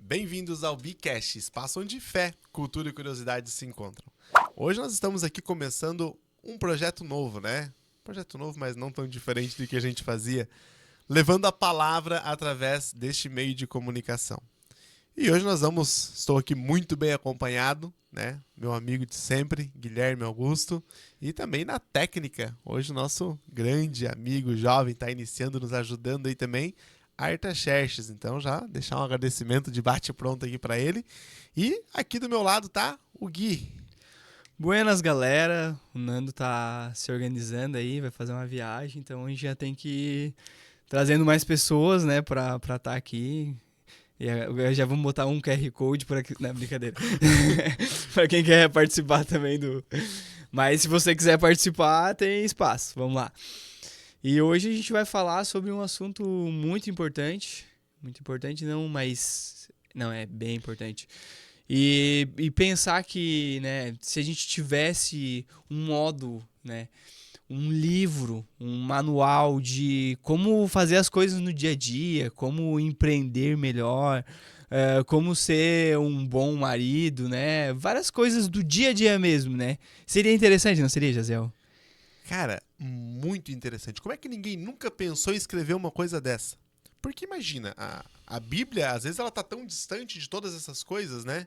Bem-vindos ao Bicast, espaço onde fé, cultura e curiosidade se encontram. Hoje nós estamos aqui começando um projeto novo, né? Projeto novo, mas não tão diferente do que a gente fazia, levando a palavra através deste meio de comunicação. E hoje estou aqui muito bem acompanhado, né? Meu amigo de sempre, Guilherme Augusto, e também na técnica. Hoje o nosso grande amigo jovem está iniciando, nos ajudando aí também, Artaxerxes. Então já deixar um agradecimento de bate-pronto aqui para ele. E aqui do meu lado tá o Gui. Buenas, galera. O Nando tá se organizando aí, vai fazer uma viagem, então a gente já tem que ir trazendo mais pessoas, né, pra estar aqui. E já vamos botar um QR Code por aqui. Não, brincadeira. Pra quem quer participar também do. Mas se você quiser participar, tem espaço. Vamos lá. E hoje a gente vai falar sobre um assunto muito importante. Muito importante, não, mas. Não, é bem importante. E pensar que, né, se a gente tivesse um modo, né, um livro, um manual de como fazer as coisas no dia a dia, como empreender melhor, como ser um bom marido, né, várias coisas do dia a dia mesmo, né. Seria interessante, não seria, Jazel? Cara, muito interessante. Como é que ninguém nunca pensou em escrever uma coisa dessa? Porque imagina, a Bíblia, às vezes ela tá tão distante de todas essas coisas, né?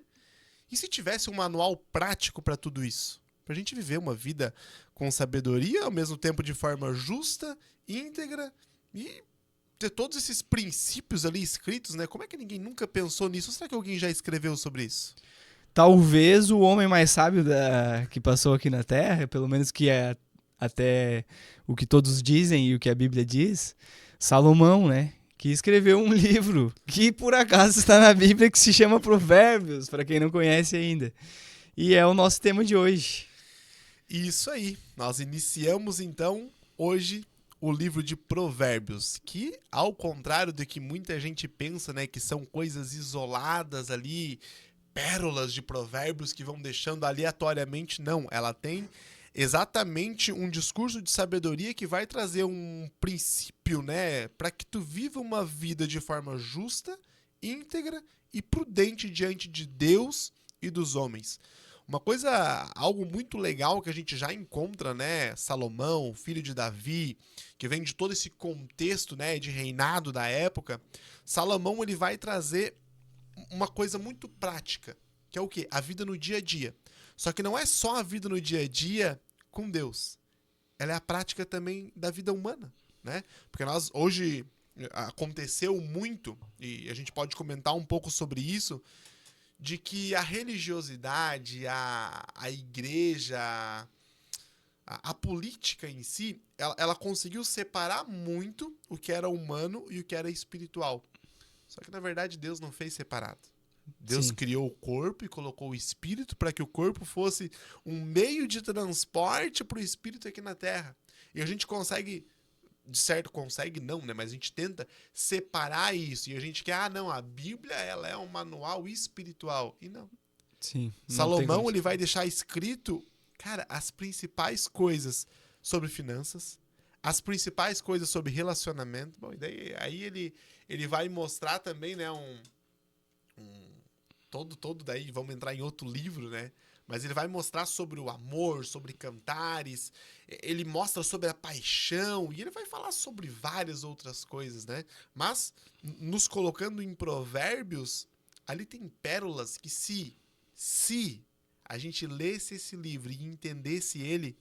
E se tivesse um manual prático para tudo isso? Pra gente viver uma vida com sabedoria, ao mesmo tempo de forma justa, íntegra e ter todos esses princípios ali escritos, né? Como é que ninguém nunca pensou nisso? Ou será que alguém já escreveu sobre isso? Talvez o homem mais sábio que passou aqui na Terra, pelo menos que é até o que todos dizem e o que a Bíblia diz, Salomão, né? Que escreveu um livro que por acaso está na Bíblia que se chama Provérbios, para quem não conhece ainda. E é o nosso tema de hoje. Isso aí. Nós iniciamos então hoje o livro de Provérbios, que ao contrário do que muita gente pensa, né, que são coisas isoladas ali, pérolas de provérbios que vão deixando aleatoriamente, não, ela tem exatamente um discurso de sabedoria que vai trazer um princípio, né, para que tu viva uma vida de forma justa, íntegra e prudente diante de Deus e dos homens. Uma coisa, algo muito legal que a gente já encontra, né, Salomão, filho de Davi, que vem de todo esse contexto, né, de reinado da época, Salomão ele vai trazer uma coisa muito prática, que é o quê? A vida no dia a dia. Só que não é só a vida no dia a dia com Deus. Ela é a prática também da vida humana, né? Porque nós hoje aconteceu muito, e a gente pode comentar um pouco sobre isso, de que a religiosidade, a igreja, a política em si, ela conseguiu separar muito o que era humano e o que era espiritual. Só que na verdade Deus não fez separado. Deus Sim. criou o corpo e colocou o espírito para que o corpo fosse um meio de transporte para o espírito aqui na Terra. E a gente consegue, de certo consegue não, né? Mas a gente tenta separar isso. E a gente quer, não, a Bíblia ela é um manual espiritual. E não. Sim, não tem como Salomão ele vai separar. deixar escrito, cara, as principais coisas sobre finanças, as principais coisas sobre relacionamento. Bom, e daí aí ele vai mostrar também, né, um todo daí vamos entrar em outro livro, né? Mas ele vai mostrar sobre o amor, sobre cantares, ele mostra sobre a paixão e ele vai falar sobre várias outras coisas, né? Mas nos colocando em provérbios, ali tem pérolas que se a gente lesse esse livro e entendesse ele,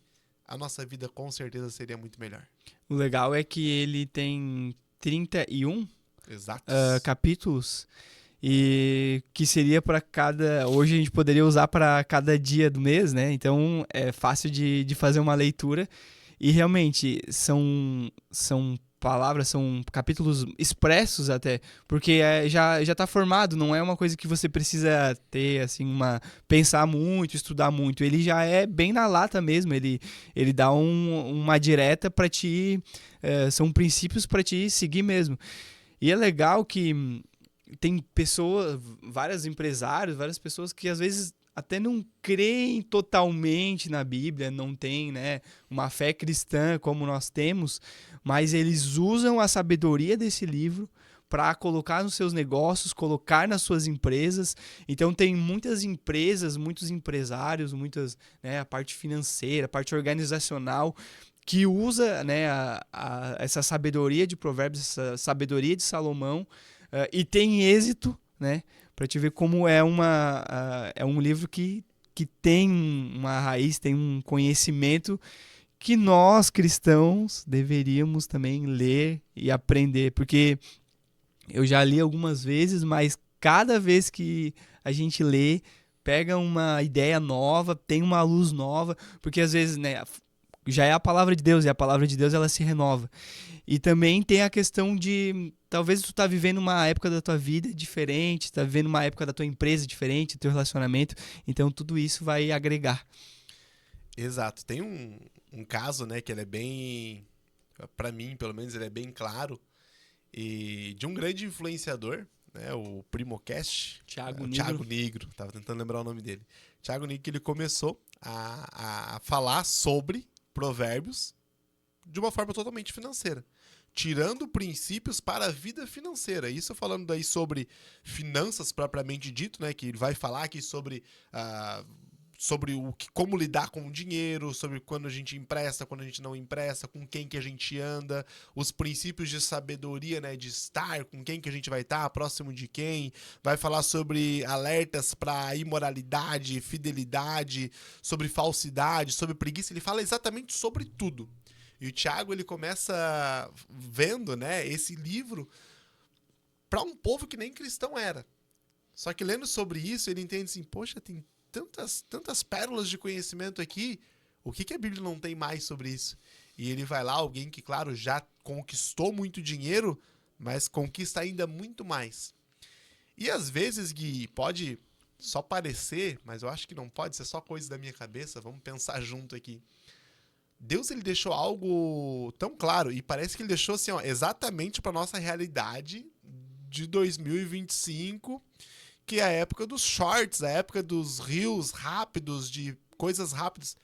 a nossa vida com certeza seria muito melhor. O legal é que ele tem 31 Exatos. capítulos. E que seria para cada. Hoje a gente poderia usar para cada dia do mês, né? Então é fácil de fazer uma leitura. E realmente são palavras, são capítulos expressos até, porque já está formado, não é uma coisa que você precisa ter, assim, pensar muito, estudar muito. Ele já é bem na lata mesmo, ele dá uma direta para ti, são princípios para ti seguir mesmo. E é legal que tem pessoas, vários empresários, várias pessoas que às vezes até não creem totalmente na Bíblia, não tem, né, uma fé cristã como nós temos, mas eles usam a sabedoria desse livro para colocar nos seus negócios, colocar nas suas empresas. Então tem muitas empresas, muitos empresários, muitas, né, a parte financeira, a parte organizacional, que usa, né, essa sabedoria de Provérbios, essa sabedoria de Salomão, e tem êxito, né, para te ver como é um livro que tem uma raiz, tem um conhecimento que nós, cristãos, deveríamos também ler e aprender. Porque eu já li algumas vezes, mas cada vez que a gente lê, pega uma ideia nova, tem uma luz nova, porque às vezes, né, já é a palavra de Deus, e a palavra de Deus ela se renova. E também tem a questão de, talvez tu tá vivendo uma época da tua vida diferente, tá vivendo uma época da tua empresa diferente, do teu relacionamento, então tudo isso vai agregar. Exato. Tem um caso, né, que ele é bem, pra mim, pelo menos, ele é bem claro, e de um grande influenciador, né, o Primocast, Thiago Nigro, tava tentando lembrar o nome dele. Thiago Nigro, que ele começou a falar sobre provérbios de uma forma totalmente financeira, tirando princípios para a vida financeira. Isso falando daí sobre finanças propriamente dito, né, que ele vai falar aqui sobre sobre como lidar com o dinheiro, sobre quando a gente empresta, quando a gente não empresta, com quem que a gente anda, os princípios de sabedoria, né, de estar, com quem que a gente vai estar, próximo de quem, vai falar sobre alertas para imoralidade, fidelidade, sobre falsidade, sobre preguiça, ele fala exatamente sobre tudo. E o Thiago, ele começa vendo, né, esse livro para um povo que nem cristão era. Só que lendo sobre isso, ele entende assim, poxa, tem tantas pérolas de conhecimento aqui, o que a Bíblia não tem mais sobre isso? E ele vai lá, alguém que, claro, já conquistou muito dinheiro, mas conquista ainda muito mais. E às vezes, Gui, pode só parecer, mas eu acho que não pode ser só coisa da minha cabeça, vamos pensar junto aqui. Deus, ele deixou algo tão claro, e parece que ele deixou assim, ó, exatamente para nossa realidade de 2025, que é a época dos shorts, a época dos reels rápidos, de coisas rápidas.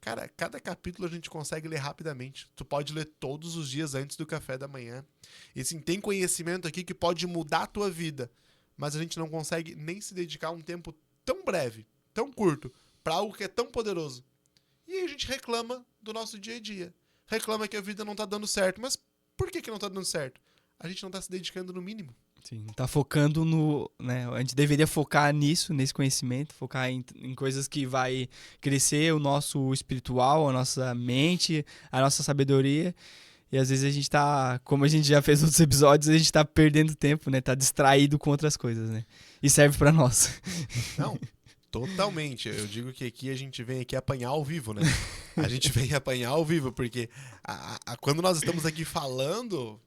Cara, cada capítulo a gente consegue ler rapidamente. Tu pode ler todos os dias antes do café da manhã. E assim, tem conhecimento aqui que pode mudar a tua vida, mas a gente não consegue nem se dedicar um tempo tão breve, tão curto, para algo que é tão poderoso. E aí a gente reclama do nosso dia a dia. Reclama que a vida não tá dando certo. Mas por que não tá dando certo? A gente não tá se dedicando no mínimo. Sim, tá focando no, né, a gente deveria focar nisso, nesse conhecimento, focar em coisas que vai crescer o nosso espiritual, a nossa mente, a nossa sabedoria. E às vezes a gente tá, como a gente já fez outros episódios, a gente tá perdendo tempo, né? Tá distraído com outras coisas, né? E serve pra nós. Não, totalmente. Eu digo que aqui a gente vem aqui apanhar ao vivo, né? A gente vem apanhar ao vivo, porque quando nós estamos aqui falando...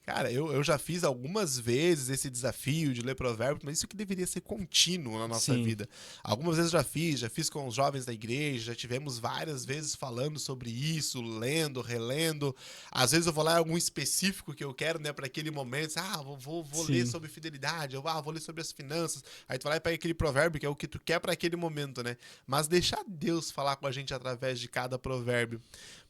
Cara, eu já fiz algumas vezes esse desafio de ler provérbios, mas isso que deveria ser contínuo na nossa vida. Algumas vezes já fiz com os jovens da igreja, já tivemos várias vezes falando sobre isso, lendo, relendo. Às vezes eu vou lá em algum específico que eu quero, né, para aquele momento. Vou ler sobre fidelidade, vou ler sobre as finanças. Aí tu vai lá e pega aquele provérbio que é o que tu quer para aquele momento, né? Mas deixar Deus falar com a gente através de cada provérbio.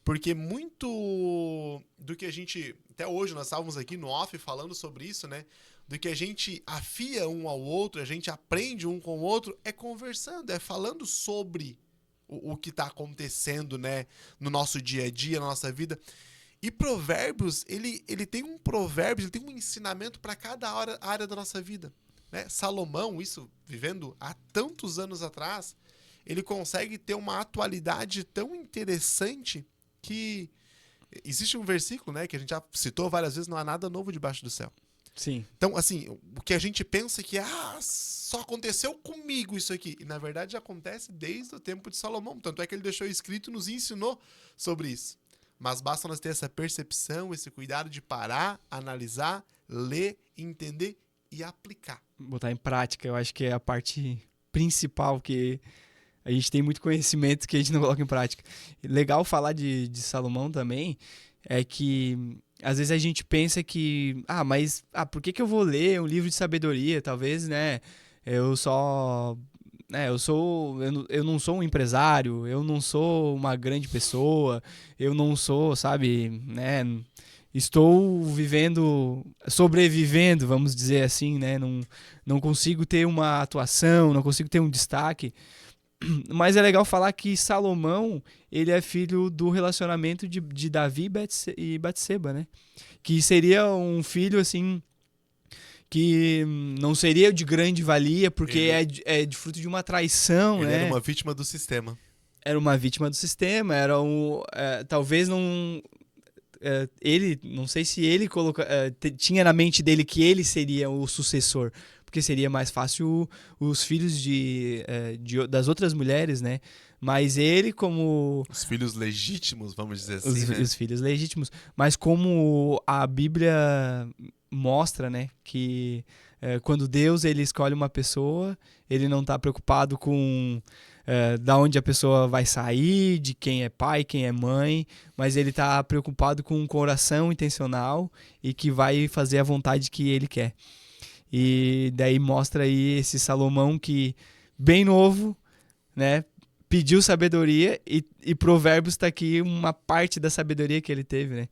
Porque muito do que a gente... Até hoje nós estávamos aqui no off falando sobre isso, né? Do que a gente afia um ao outro, a gente aprende um com o outro, é conversando, é falando sobre o que está acontecendo, né? No nosso dia a dia, na nossa vida. E Provérbios, ele tem um provérbio, ele tem um ensinamento para cada área da nossa vida, né? Salomão, isso vivendo há tantos anos atrás, ele consegue ter uma atualidade tão interessante que existe um versículo, né, que a gente já citou várias vezes, não há nada novo debaixo do céu. Sim. Então, assim, o que a gente pensa que só aconteceu comigo isso aqui, e na verdade já acontece desde o tempo de Salomão, tanto é que ele deixou escrito e nos ensinou sobre isso. Mas basta nós ter essa percepção, esse cuidado de parar, analisar, ler, entender e aplicar. Botar em prática, eu acho que é a parte principal que... A gente tem muito conhecimento que a gente não coloca em prática. Legal falar de Salomão também é que às vezes a gente pensa que mas por que eu vou ler um livro de sabedoria? Talvez, né, eu não sou um empresário, eu não sou uma grande pessoa, eu não sou, sabe, né, estou sobrevivendo, vamos dizer assim, né? Não consigo ter uma atuação, não consigo ter um destaque. Mas é legal falar que Salomão, ele é filho do relacionamento de Davi e Batseba, né? Que seria um filho, assim, que não seria de grande valia, porque é de fruto de uma traição, Ele né? era uma vítima do sistema. Era uma vítima do sistema, talvez não... ele, não sei se ele tinha na mente dele que ele seria o sucessor, porque seria mais fácil os filhos das outras mulheres, né? Mas ele como... Os filhos legítimos, vamos dizer assim, né? Os filhos legítimos. Mas como a Bíblia mostra, né? Que quando Deus ele escolhe uma pessoa, ele não está preocupado com da onde a pessoa vai sair, de quem é pai, quem é mãe, mas ele está preocupado com um coração intencional e que vai fazer a vontade que ele quer. E daí mostra aí esse Salomão que, bem novo, né, pediu sabedoria e Provérbios está aqui uma parte da sabedoria que ele teve, né?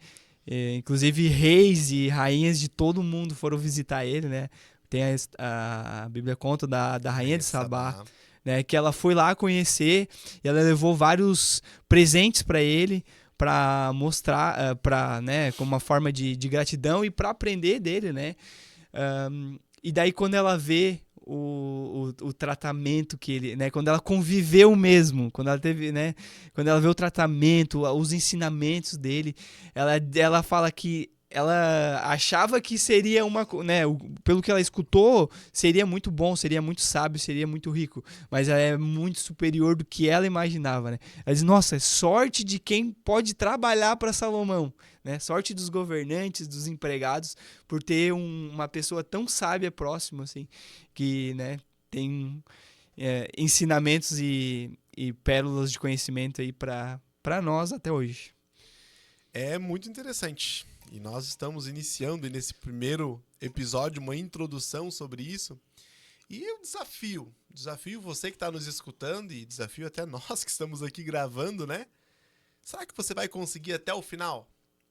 Inclusive reis e rainhas de todo mundo foram visitar ele, né? Tem a Bíblia conta da rainha de Sabá, né, que ela foi lá conhecer e ela levou vários presentes para ele, para mostrar, né, como uma forma de gratidão e para aprender dele, né? E daí quando ela vê o tratamento que ele, né, quando ela conviveu mesmo, quando ela teve, né, quando ela vê o tratamento, os ensinamentos dele, ela fala que ela achava que seria né, pelo que ela escutou, seria muito bom, seria muito sábio, seria muito rico, mas ela é muito superior do que ela imaginava, né? Ela diz, nossa, é sorte de quem pode trabalhar para Salomão, né? Sorte dos governantes, dos empregados, por ter uma pessoa tão sábia próxima, assim, que, né, tem ensinamentos e pérolas de conhecimento aí para nós até hoje. É muito interessante. E nós estamos iniciando nesse primeiro episódio uma introdução sobre isso. E o desafio você que está nos escutando e desafio até nós que estamos aqui gravando, né? Será que você vai conseguir até o final?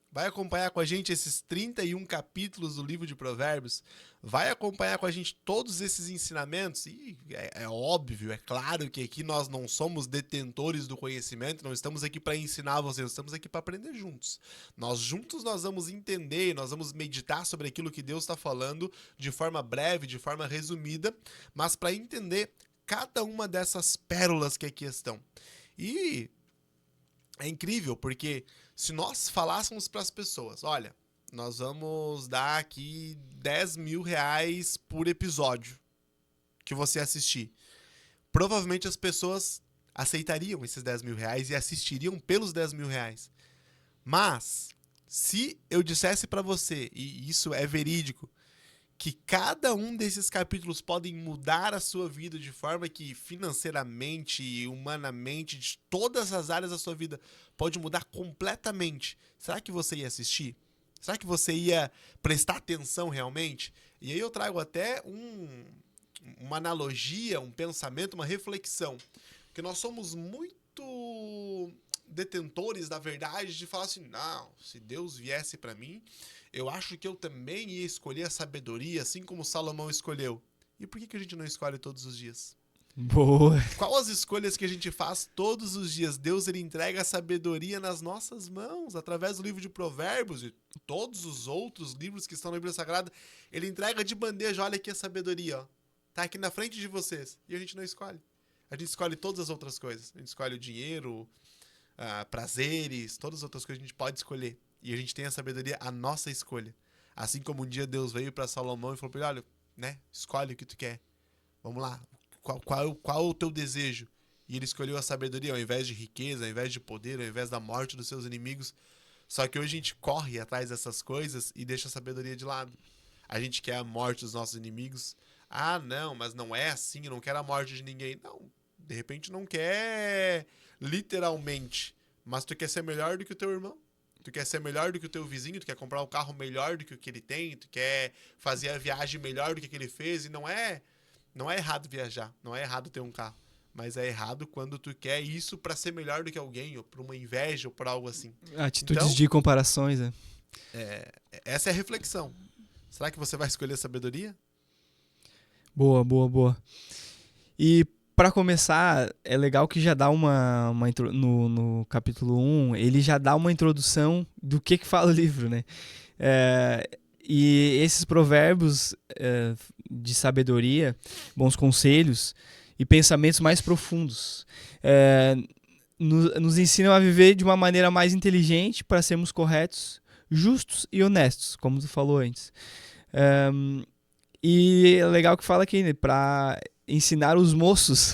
Vai acompanhar com a gente esses 31 capítulos do livro de Provérbios? Vai acompanhar com a gente todos esses ensinamentos? E é óbvio, é claro que aqui nós não somos detentores do conhecimento, não estamos aqui para ensinar vocês, estamos aqui para aprender juntos. Juntos nós vamos entender, nós vamos meditar sobre aquilo que Deus está falando de forma breve, de forma resumida, mas para entender cada uma dessas pérolas que aqui estão. E é incrível, porque se nós falássemos para as pessoas, olha, nós vamos dar aqui 10 mil reais por episódio que você assistir, provavelmente as pessoas aceitariam esses 10 mil reais e assistiriam pelos 10 mil reais. Mas, se eu dissesse para você, e isso é verídico, que cada um desses capítulos podem mudar a sua vida de forma que financeiramente, humanamente, de todas as áreas da sua vida, pode mudar completamente. Será que você ia assistir? Será que você ia prestar atenção realmente? E aí eu trago até uma analogia, um pensamento, uma reflexão. Porque nós somos muito detentores da verdade de falar assim, não, se Deus viesse para mim, eu acho que eu também ia escolher a sabedoria, assim como Salomão escolheu. E por que a gente não escolhe todos os dias? Boa! Qual as escolhas que a gente faz todos os dias? Deus, ele entrega a sabedoria nas nossas mãos, através do livro de Provérbios e todos os outros livros que estão na Bíblia Sagrada. Ele entrega de bandeja, olha aqui a sabedoria, ó. Tá aqui na frente de vocês. E a gente não escolhe. A gente escolhe todas as outras coisas. A gente escolhe o dinheiro, prazeres, todas as outras coisas a gente pode escolher. E a gente tem a sabedoria, a nossa escolha. Assim como um dia Deus veio para Salomão e falou para ele, olha, né, escolhe o que tu quer. Vamos lá, qual o teu desejo? E ele escolheu a sabedoria ao invés de riqueza, ao invés de poder, ao invés da morte dos seus inimigos. Só que hoje a gente corre atrás dessas coisas e deixa a sabedoria de lado. A gente quer a morte dos nossos inimigos. Ah, não, mas não é assim, eu não quero a morte de ninguém. Não, de repente não quer literalmente, mas tu quer ser melhor do que o teu irmão. Tu quer ser melhor do que o teu vizinho, tu quer comprar um carro melhor do que o que ele tem, tu quer fazer a viagem melhor do que ele fez, e não é errado viajar, não é errado ter um carro, mas é errado quando tu quer isso pra ser melhor do que alguém, ou por uma inveja, ou por algo assim. Atitudes então, de comparações, né? Essa é a reflexão. Será que você vai escolher sabedoria? Boa, boa, boa. E para começar, é legal que já dá no capítulo 1, ele já dá uma introdução do que fala o livro, né? E esses provérbios de sabedoria, bons conselhos e pensamentos mais profundos nos ensinam a viver de uma maneira mais inteligente para sermos corretos, justos e honestos, como tu falou antes. E é legal que fala aqui, né, para ensinar os moços,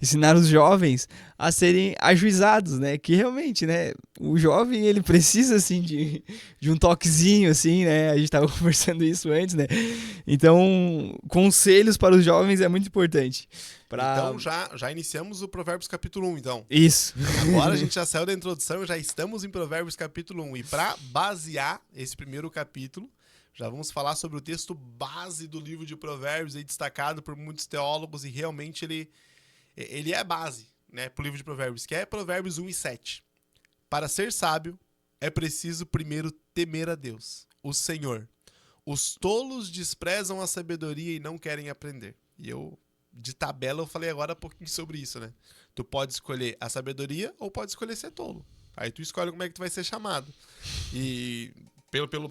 ensinar os jovens a serem ajuizados, né? Que realmente, né, o jovem ele precisa assim de um toquezinho assim, né? A gente estava conversando isso antes, né? Então, conselhos para os jovens é muito importante. Então já iniciamos o Provérbios capítulo 1, então. Isso. Agora a gente já saiu da introdução, já estamos em Provérbios capítulo 1. E para basear esse primeiro capítulo, já vamos falar sobre o texto base do livro de Provérbios, aí destacado por muitos teólogos, e realmente ele é base, né, para o livro de Provérbios, que é Provérbios 1 e 7. Para ser sábio, é preciso primeiro temer a Deus, o Senhor. Os tolos desprezam a sabedoria e não querem aprender. E de tabela, eu falei agora um pouquinho sobre isso, né? Tu pode escolher a sabedoria ou pode escolher ser tolo. Aí tu escolhe como é que tu vai ser chamado. E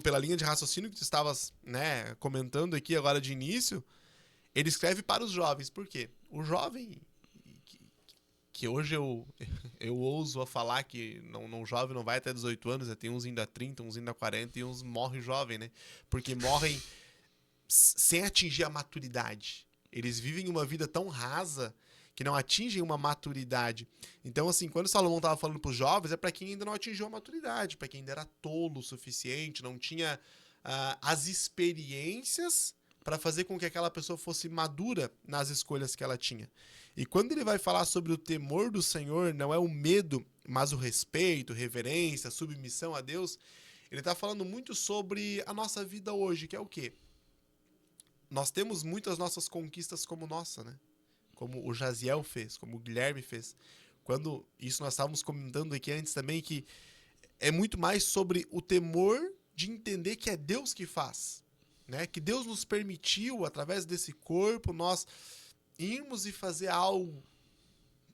pela linha de raciocínio que tu estavas, né, comentando aqui agora de início, ele escreve para os jovens. Por quê? O jovem, que hoje eu ouso a falar que não jovem não vai até 18 anos, tem uns ainda 30, uns ainda 40 e uns morrem jovem, né? Porque morrem sem atingir a maturidade. Eles vivem uma vida tão rasa que não atingem uma maturidade. Então, assim, quando Salomão estava falando para os jovens, é para quem ainda não atingiu a maturidade, para quem ainda era tolo o suficiente, não tinha as experiências para fazer com que aquela pessoa fosse madura nas escolhas que ela tinha. E quando ele vai falar sobre o temor do Senhor, não é o medo, mas o respeito, reverência, submissão a Deus, ele está falando muito sobre a nossa vida hoje, que é o quê? Nós temos muitas nossas conquistas como nossa, né? Como o Jaziel fez, como o Guilherme fez. Quando isso nós estávamos comentando aqui antes também, que é muito mais sobre o temor de entender que é Deus que faz, né? Que Deus nos permitiu, através desse corpo, nós irmos e fazer algo,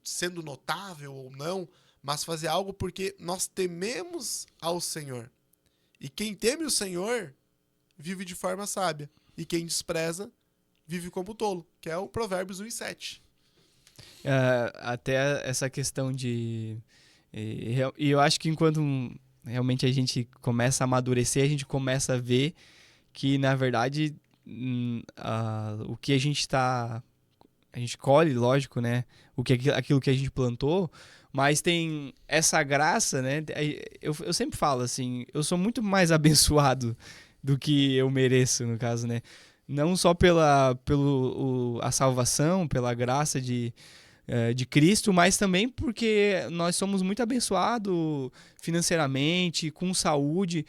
sendo notável ou não, mas fazer algo porque nós tememos ao Senhor. E quem teme o Senhor vive de forma sábia. E quem despreza vive como tolo, que é o Provérbios 1 e 7. Até essa questão de... E eu acho que enquanto realmente a gente começa a amadurecer, a gente começa a ver que, na verdade, o que a gente está... A gente colhe, lógico, né? Aquilo que a gente plantou, mas tem essa graça, né? Eu sempre falo assim, eu sou muito mais abençoado do que eu mereço, no caso, né? Não só pela a salvação, pela graça de Cristo, mas também porque nós somos muito abençoados financeiramente, com saúde,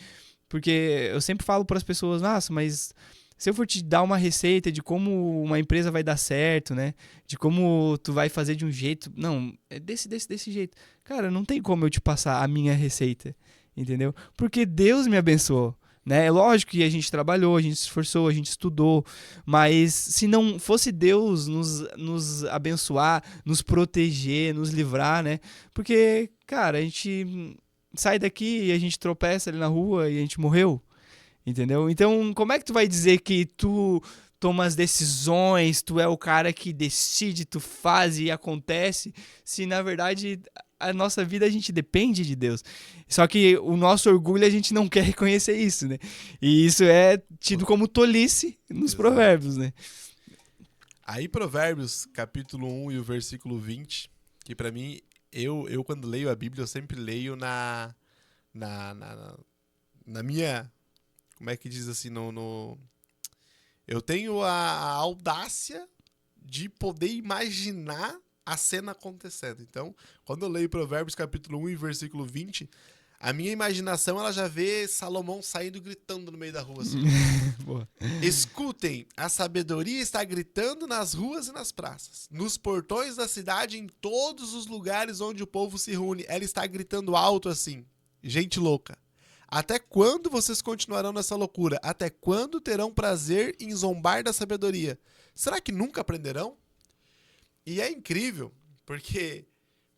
porque eu sempre falo para as pessoas, nossa, mas se eu for te dar uma receita de como uma empresa vai dar certo, né? De como tu vai fazer de um jeito, não, é desse jeito. Cara, não tem como eu te passar a minha receita, entendeu? Porque Deus me abençoou. Né? É lógico que a gente trabalhou, a gente se esforçou, a gente estudou, mas se não fosse Deus nos abençoar, nos proteger, nos livrar, né? Porque, cara, a gente sai daqui e a gente tropeça ali na rua e a gente morreu, entendeu? Então, como é que tu vai dizer que tu toma as decisões, tu é o cara que decide, tu faz e acontece, se na verdade a nossa vida a gente depende de Deus. Só que o nosso orgulho a gente não quer reconhecer isso, né? E isso é tido como tolice nos provérbios, né? Aí Provérbios, capítulo 1 e o versículo 20, que pra mim, eu quando leio a Bíblia, eu sempre leio na minha, como é que diz assim, eu tenho a audácia de poder imaginar a cena acontecendo. Então, quando eu leio Provérbios capítulo 1 e versículo 20, a minha imaginação ela já vê Salomão saindo gritando no meio da rua assim. Escutem, a sabedoria está gritando nas ruas e nas praças, nos portões da cidade, em todos os lugares onde o povo se reúne. Ela está gritando alto assim, gente louca. Até quando vocês continuarão nessa loucura? Até quando terão prazer em zombar da sabedoria? Será que nunca aprenderão? E é incrível, porque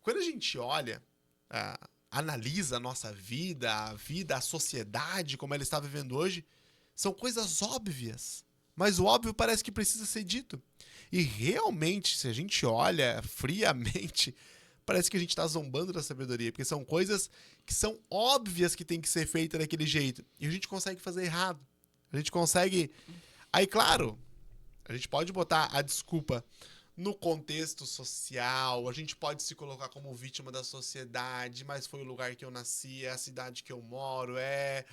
quando a gente olha, analisa a nossa vida, a sociedade, como ela está vivendo hoje, são coisas óbvias. Mas o óbvio parece que precisa ser dito. E realmente, se a gente olha friamente, parece que a gente está zombando da sabedoria, porque são coisas que são óbvias que tem que ser feitas daquele jeito. E a gente consegue fazer errado. A gente consegue... Aí, claro, a gente pode botar a desculpa no contexto social, a gente pode se colocar como vítima da sociedade, mas foi o lugar que eu nasci, é a cidade que eu moro, é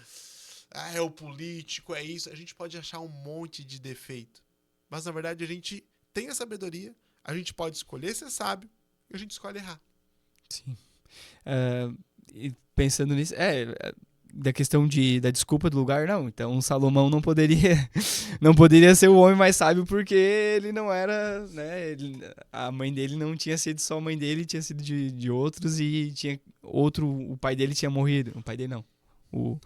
o político, é isso. A gente pode achar um monte de defeito. Mas, na verdade, a gente tem a sabedoria, a gente pode escolher ser sábio e a gente escolhe errar. Sim. E pensando nisso, da questão da desculpa do lugar, não. Então, Salomão não poderia ser o homem mais sábio porque ele não era, né? A mãe dele não tinha sido só a mãe dele, tinha sido de outros e tinha o pai dele tinha morrido. O pai dele não. O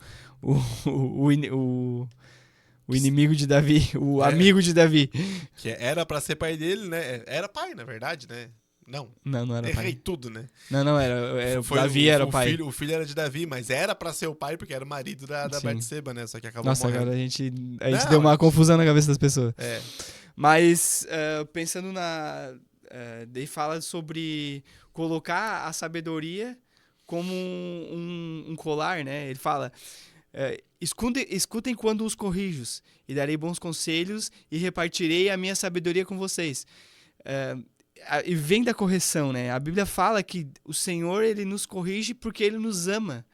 inimigo de Davi, amigo de Davi. Que era pra ser pai dele, né? Era pai, na verdade, né? Não era pai. Errei tudo, né? Não, era Davi era o pai. O filho era de Davi, mas era pra ser o pai porque era o marido da Batseba, né? Só que acabou morrendo. Agora a gente deu uma confusão na cabeça das pessoas. Mas, pensando daí fala sobre colocar a sabedoria como um colar, né? Ele fala... escutem quando os corrijo, e darei bons conselhos, e repartirei a minha sabedoria com vocês. E vem da correção, né? A Bíblia fala que o Senhor, ele nos corrige porque ele nos ama.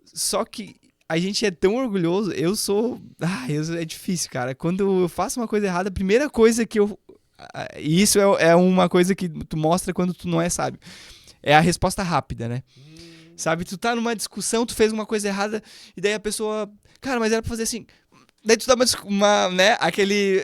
Só que a gente é tão orgulhoso. É difícil, cara. Quando eu faço uma coisa errada, a primeira coisa que eu... E isso é uma coisa que tu mostra quando tu não é sábio. É a resposta rápida, né? Sabe, tu tá numa discussão, tu fez uma coisa errada, e daí a pessoa... Cara, mas era pra fazer assim... Daí tu dá né, aquele...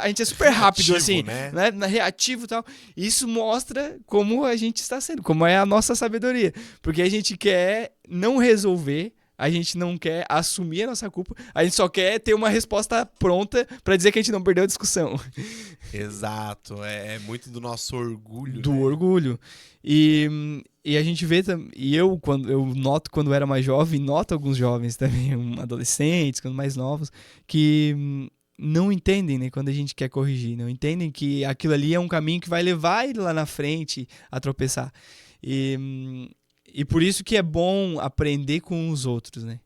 A gente é super rápido, assim, né? Reativo e tal. Isso mostra como a gente está sendo, como é a nossa sabedoria. Porque a gente quer não resolver, a gente não quer assumir a nossa culpa, a gente só quer ter uma resposta pronta pra dizer que a gente não perdeu a discussão. Exato, é muito do nosso orgulho. Do orgulho. E a gente vê, e eu noto quando eu era mais jovem, noto alguns jovens também, adolescentes, quando mais novos, que não entendem, né, quando a gente quer corrigir, não entendem que aquilo ali é um caminho que vai levar ele lá na frente a tropeçar. E por isso que é bom aprender com os outros, né?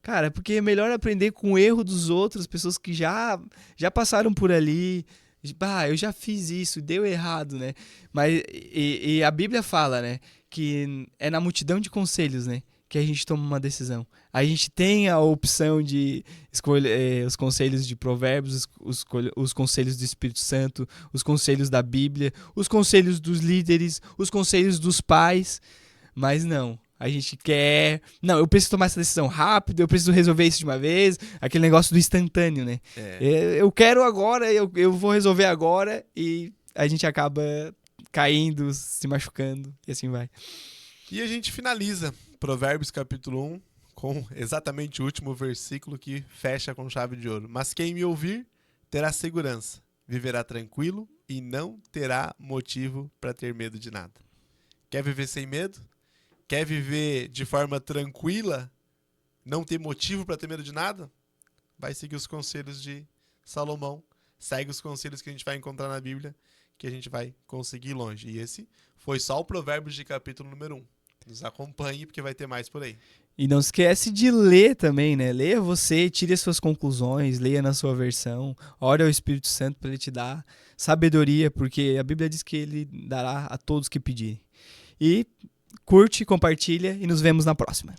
Cara, porque é melhor aprender com o erro dos outros, pessoas que já passaram por ali. Eu já fiz isso, deu errado, né? Mas e a Bíblia fala, né, que é na multidão de conselhos, né, que a gente toma uma decisão. A gente tem a opção de escolher os conselhos de Provérbios, os conselhos do Espírito Santo, os conselhos da Bíblia, os conselhos dos líderes, os conselhos dos pais, mas não. A gente quer... Não, eu preciso tomar essa decisão rápido, eu preciso resolver isso de uma vez. Aquele negócio do instantâneo, né? Eu quero agora, eu vou resolver agora, e a gente acaba caindo, se machucando, e assim vai. E a gente finaliza Provérbios capítulo 1 com exatamente o último versículo que fecha com chave de ouro. Mas quem me ouvir terá segurança, viverá tranquilo e não terá motivo para ter medo de nada. Quer viver sem medo? Quer viver de forma tranquila? Não ter motivo para ter medo de nada? Vai seguir os conselhos de Salomão. Segue os conselhos que a gente vai encontrar na Bíblia, que a gente vai conseguir ir longe. E esse foi só o Provérbios de capítulo número 1. Nos acompanhe, porque vai ter mais por aí. E não esquece de ler também, né? Leia você, tire as suas conclusões, leia na sua versão, ore ao Espírito Santo para ele te dar sabedoria, porque a Bíblia diz que ele dará a todos que pedirem. E curte, compartilha e nos vemos na próxima.